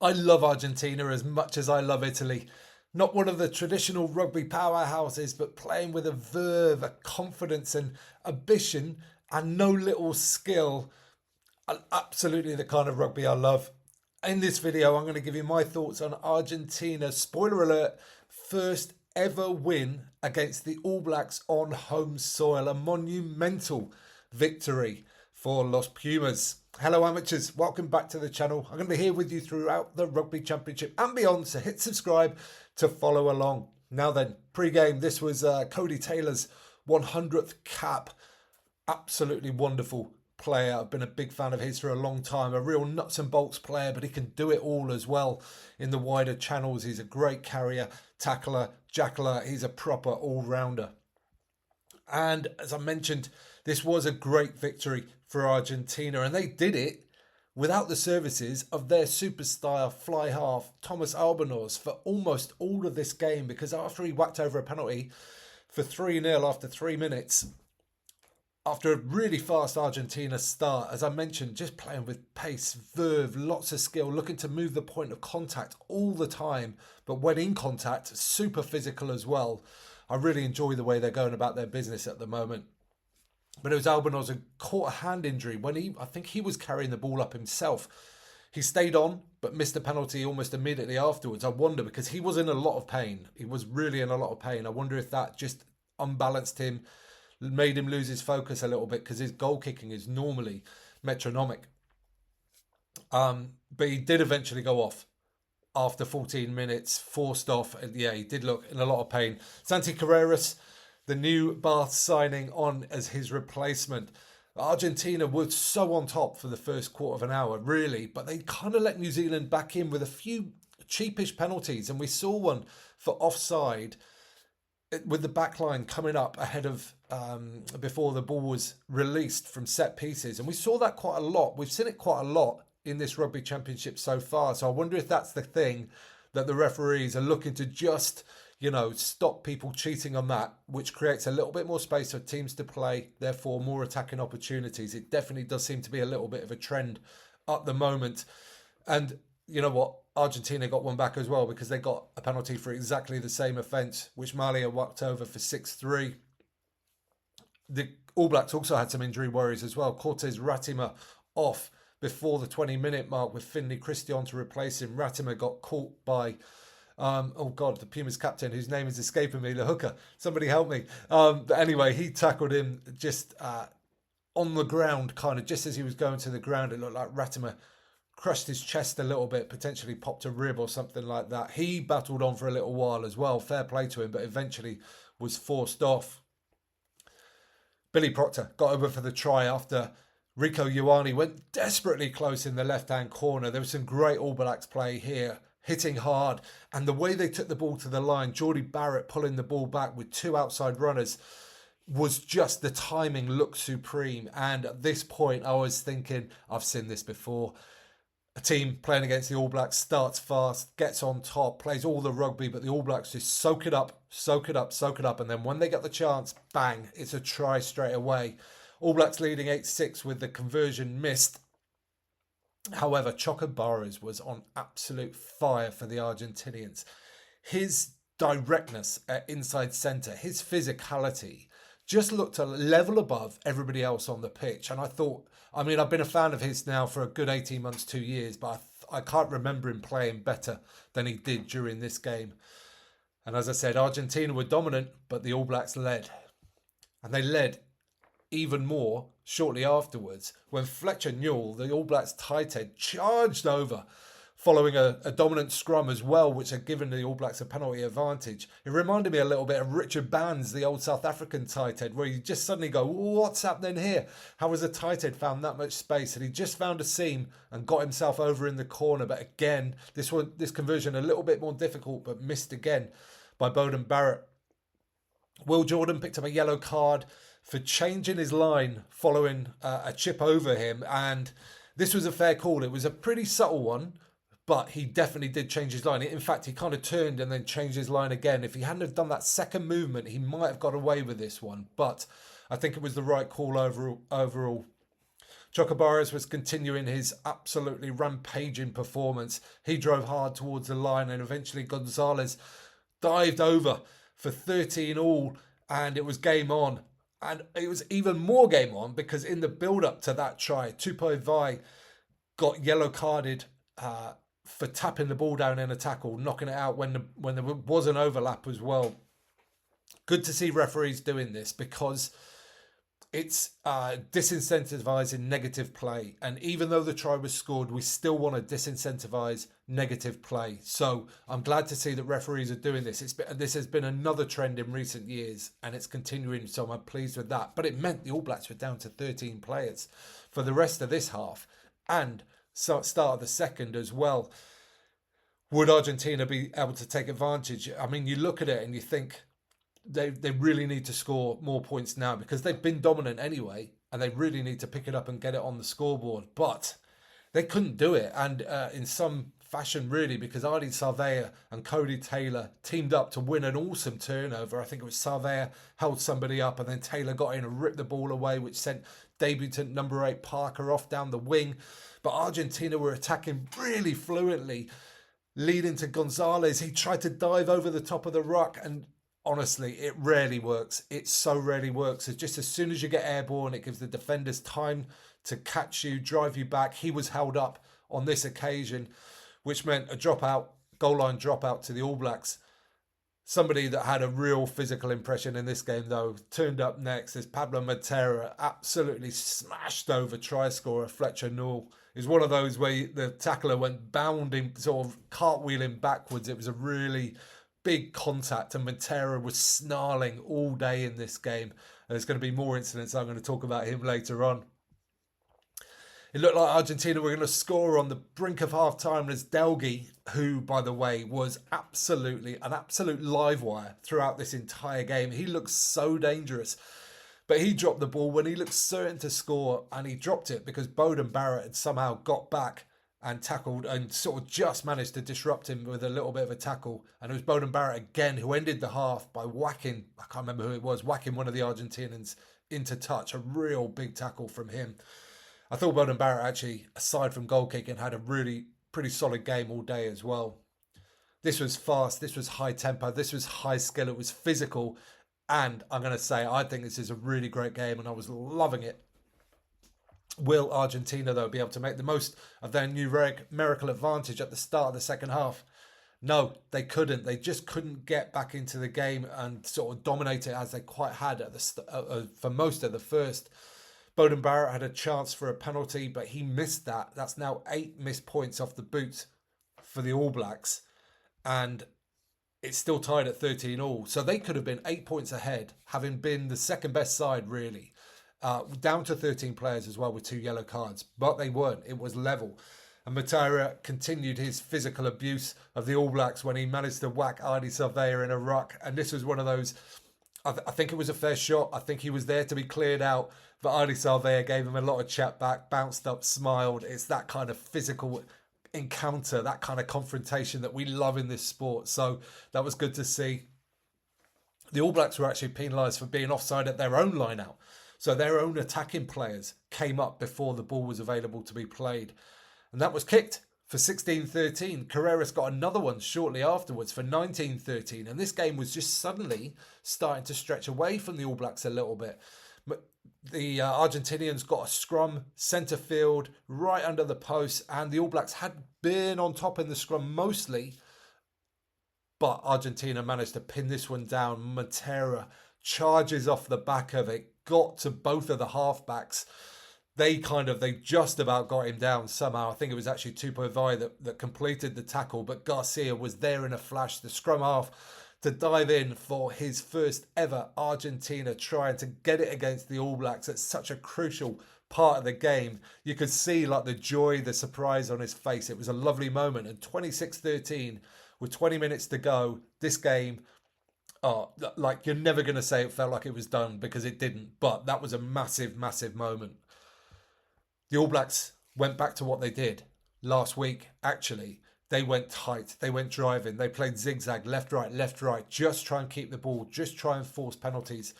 I love Argentina as much as I love Italy. Not one of the traditional rugby powerhouses, but playing with a verve, a confidence and ambition and no little skill. Absolutely the kind of rugby I love. In this video, I'm going to give you my thoughts on Argentina. Spoiler alert, first ever win against the All Blacks on home soil. A monumental victory for Los Pumas. Hello amateurs, welcome back to the channel. I'm going to be here with you throughout the Rugby Championship and beyond, so hit subscribe to follow along. Now then, pre-game, this was Cody Taylor's 100th cap. Absolutely wonderful player. I've been a big fan of his for a long time. A real nuts and bolts player, but he can do it all as well in the wider channels. He's a great carrier, tackler, jackler. He's a proper all-rounder. And as I mentioned, this was a great victory for Argentina, and they did it without the services of their superstar fly half, Thomas Albanose, for almost all of this game, because after he whacked over a penalty for 3-0 after 3 minutes, after a really fast Argentina start, as I mentioned, just playing with pace, verve, lots of skill, looking to move the point of contact all the time, but when in contact, super physical as well. I really enjoy the way they're going about their business at the moment. But it was Albanose who caught a hand injury when I think he was carrying the ball up himself. He stayed on, but missed a penalty almost immediately afterwards. I wonder, because he was in a lot of pain. He was really in a lot of pain. I wonder if that just unbalanced him, made him lose his focus a little bit, because his goal kicking is normally metronomic. But he did eventually go off after 14 minutes, forced off. Yeah, he did look in a lot of pain. Santi Carreras, the new Bath signing, on as his replacement. Argentina was so on top for the first quarter of an hour, really, but they kind of let New Zealand back in with a few cheapish penalties, and we saw one for offside with the back line coming up ahead of before the ball was released from set pieces, and we saw that quite a lot. We've seen it quite a lot in this Rugby Championship so far, so I wonder if that's the thing, that the referees are looking to just, stop people cheating on that, which creates a little bit more space for teams to play, therefore more attacking opportunities. It definitely does seem to be a little bit of a trend at the moment. And you know what? Argentina got one back as well, because they got a penalty for exactly the same offence, which Malia whacked over for 6-3. The All Blacks also had some injury worries as well. Cortez Ratima off before the 20-minute mark with Finlay Christian to replace him. Ratima got caught by the Pumas captain, whose name is escaping me, the hooker. Somebody help me. But anyway, he tackled him just on the ground, kind of just as he was going to the ground. It looked like Ratima crushed his chest a little bit, potentially popped a rib or something like that. He battled on for a little while as well. Fair play to him, but eventually was forced off. Billy Proctor got over for the try after Rico Ioane went desperately close in the left-hand corner. There was some great All Blacks play here, hitting hard, and the way they took the ball to the line, Geordie Barrett pulling the ball back with two outside runners, was just, the timing looked supreme. And at this point I was thinking, I've seen this before. A team playing against the All Blacks starts fast, gets on top, plays all the rugby, but the All Blacks just soak it up, and then when they get the chance, bang, it's a try straight away. All Blacks leading 8-6 with the conversion missed. However, Choco Barros was on absolute fire for the Argentinians. His directness at inside centre, his physicality, just looked a level above everybody else on the pitch. And I thought, I've been a fan of his now for a good 18 months, 2 years, but I can't remember him playing better than he did during this game. And as I said, Argentina were dominant, but the All Blacks led. And they led even more shortly afterwards when Fletcher Newell, the All Blacks tight head, charged over following a dominant scrum as well, which had given the All Blacks a penalty advantage. It reminded me a little bit of Richard Bands, the old South African tight head, where you just suddenly go, what's happening here? How has a tight head found that much space? And he just found a seam and got himself over in the corner. But again, this conversion a little bit more difficult, but missed again by Beauden Barrett. Will Jordan picked up a yellow card for changing his line following a chip over him, and this was a fair call. It was a pretty subtle one, but he definitely did change his line. In fact, he kind of turned and then changed his line again. If he hadn't have done that second movement, he might have got away with this one, but I think it was the right call overall. Chocobaras was continuing his absolutely rampaging performance. He drove hard towards the line, and eventually Gonzalez dived over for 13 all, and it was game on. And it was even more game on because in the build-up to that try, Tupou Vai got yellow carded for tapping the ball down in a tackle, knocking it out when there was an overlap as well. Good to see referees doing this because it's disincentivizing negative play. And even though the try was scored, we still want to disincentivize negative play. So I'm glad to see that referees are doing this. This has been another trend in recent years, and it's continuing, so I'm pleased with that. But it meant the All Blacks were down to 13 players for the rest of this half and start of the second as well. Would Argentina be able to take advantage? I mean, you look at it and you think, they really need to score more points now because they've been dominant anyway, and they really need to pick it up and get it on the scoreboard. But they couldn't do it, and in some fashion, really, because Adi Sarvea and Cody Taylor teamed up to win an awesome turnover. I think it was Sarvea held somebody up, and then Taylor got in and ripped the ball away, which sent debutant number 8 Parker off down the wing. But Argentina were attacking really fluently, leading to Gonzalez. He tried to dive over the top of the ruck, and honestly, it rarely works. It so rarely works. It's just as soon as you get airborne, it gives the defenders time to catch you, drive you back. He was held up on this occasion, which meant a goal line dropout to the All Blacks. Somebody that had a real physical impression in this game, though, turned up next as Pablo Matera absolutely smashed over try scorer Fletcher Newell. It was one of those where the tackler went bounding, sort of cartwheeling backwards. It was a really big contact, and Montero was snarling all day in this game. And there's going to be more incidents. I'm going to talk about him later on. It looked like Argentina were going to score on the brink of half-time as Delgi, who, by the way, was an absolute live wire throughout this entire game. He looked so dangerous. But he dropped the ball when he looked certain to score, and he dropped it because Beauden Barrett had somehow got back and tackled and sort of just managed to disrupt him with a little bit of a tackle. And it was Beauden Barrett again who ended the half by whacking, I can't remember who it was, whacking one of the Argentinians into touch. A real big tackle from him. I thought Beauden Barrett actually, aside from goal kicking, had a really pretty solid game all day as well. This was fast, this was high tempo, this was high skill, it was physical. And I'm going to say, I think this is a really great game and I was loving it. Will Argentina, though, be able to make the most of their numerical advantage at the start of the second half? No, they couldn't. They just couldn't get back into the game and sort of dominate it as they quite had at for most of the first. Beauden Barrett had a chance for a penalty, but he missed that. That's now 8 missed points off the boot for the All Blacks. And it's still tied at 13 all. So they could have been 8 points ahead, having been the second best side, really. Down to 13 players as well with 2 yellow cards. But they weren't. It was level. And Matera continued his physical abuse of the All Blacks when he managed to whack Adi Sarvea in a ruck. And this was one of those, I think it was a fair shot. I think he was there to be cleared out. But Adi Sarvea gave him a lot of chat back, bounced up, smiled. It's that kind of physical encounter, that kind of confrontation that we love in this sport. So that was good to see. The All Blacks were actually penalised for being offside at their own line out. So their own attacking players came up before the ball was available to be played. And that was kicked for 16-13. Carreras got another one shortly afterwards for 19-13. And this game was just suddenly starting to stretch away from the All Blacks a little bit. But the Argentinians got a scrum, centre field, right under the post. And the All Blacks had been on top in the scrum mostly. But Argentina managed to pin this one down. Matera charges off the back of it, got to both of the halfbacks. They just about got him down somehow. I think it was actually Tupou Vai that completed the tackle, but Garcia was there in a flash, the scrum half, to dive in for his first ever Argentina try and to get it against the All Blacks at such a crucial part of the game. You could see like the joy, the surprise on his face. It was a lovely moment. And 26-13 with 20 minutes to go, this game, like you're never going to say it felt like it was done because it didn't. But that was a massive, massive moment. The All Blacks went back to what they did last week, actually. They went tight. They went driving. They played zigzag, left, right, just try and keep the ball, just try and force penalties,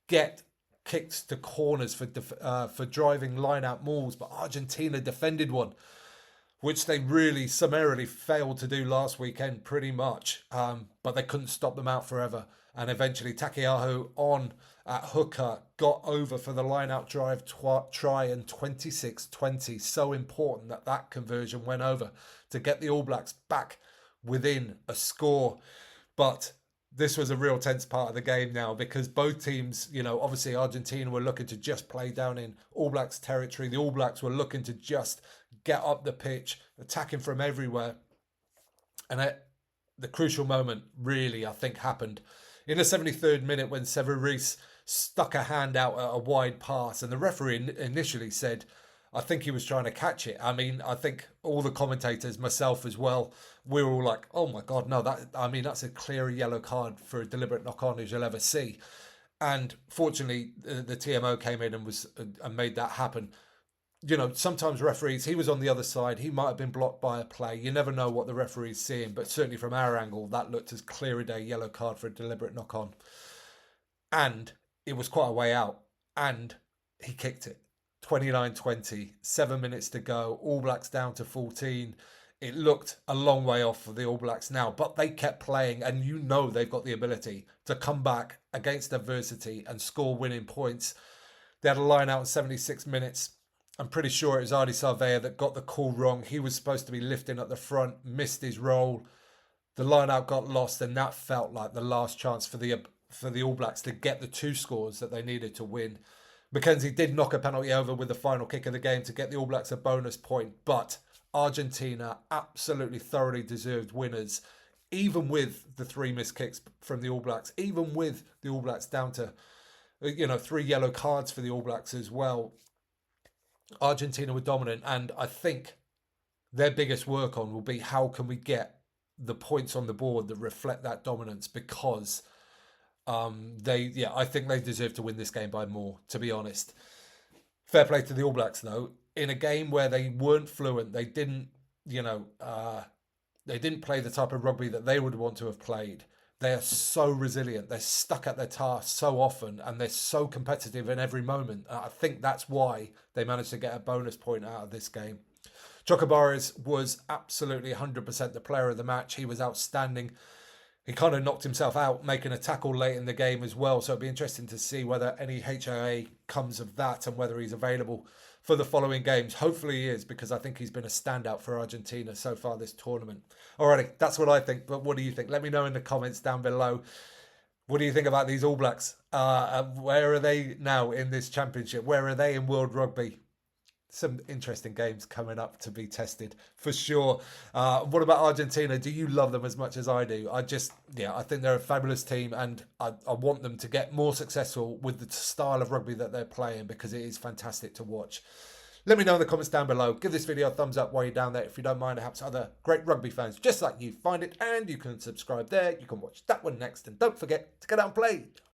get kicks to corners for driving line-out mauls, but Argentina defended one, which they really summarily failed to do last weekend pretty much. But they couldn't stop them out forever. And eventually Takeaho on at hooker got over for the line-out drive try, and 26-20. So important that that conversion went over to get the All Blacks back within a score. But this was a real tense part of the game now, because both teams, obviously Argentina were looking to just play down in All Blacks territory. The All Blacks were looking to just get up the pitch, attacking from everywhere. And at the crucial moment really, I think, happened in the 73rd minute when Severis stuck a hand out at a wide pass, and the referee initially said, I think he was trying to catch it. I mean, I think all the commentators, myself as well, we were all like, oh my God, no, that's a clear yellow card for a deliberate knock-on as you'll ever see. And fortunately, the TMO came in and made that happen. Sometimes referees, he was on the other side, he might have been blocked by a play. You never know what the referee's seeing, but certainly from our angle, that looked as clear a day yellow card for a deliberate knock-on. And it was quite a way out, and he kicked it. 29-20, 7 minutes to go, All Blacks down to 14. It looked a long way off for the All Blacks now, but they kept playing, and they've got the ability to come back against adversity and score winning points. They had a line out in 76 minutes. I'm pretty sure it was Adi Sarvea that got the call wrong. He was supposed to be lifting at the front, missed his role. The line out got lost, and that felt like the last chance for the All Blacks to get the 2 scores that they needed to win. Mackenzie did knock a penalty over with the final kick of the game to get the All Blacks a bonus point, but Argentina absolutely thoroughly deserved winners, even with the 3 missed kicks from the All Blacks, even with the All Blacks down to 3 yellow cards for the All Blacks as well. Argentina were dominant, and I think their biggest work on will be how can we get the points on the board that reflect that dominance, because I think they deserve to win this game by more, to be honest. Fair play to the All Blacks, though. In a game where they weren't fluent, they didn't play the type of rugby that they would want to have played. They are so resilient. They're stuck at their task so often, and they're so competitive in every moment. I think that's why they managed to get a bonus point out of this game. Chocobares was absolutely 100% the player of the match. He was outstanding. He kind of knocked himself out, making a tackle late in the game as well. So it'll be interesting to see whether any HIA comes of that and whether he's available for the following games. Hopefully he is, because I think he's been a standout for Argentina so far this tournament. Alrighty, that's what I think. But what do you think? Let me know in the comments down below. What do you think about these All Blacks? Where are they now in this championship? Where are they in World Rugby? Some interesting games coming up to be tested for sure. What about Argentina? Do you love them as much as I do? I think they're a fabulous team, and I want them to get more successful with the style of rugby that they're playing, because it is fantastic to watch. Let me know in the comments down below. Give this video a thumbs up while you're down there if you don't mind. Perhaps other great rugby fans just like you find it, and you can subscribe there. You can watch that one next, and don't forget to get out and play.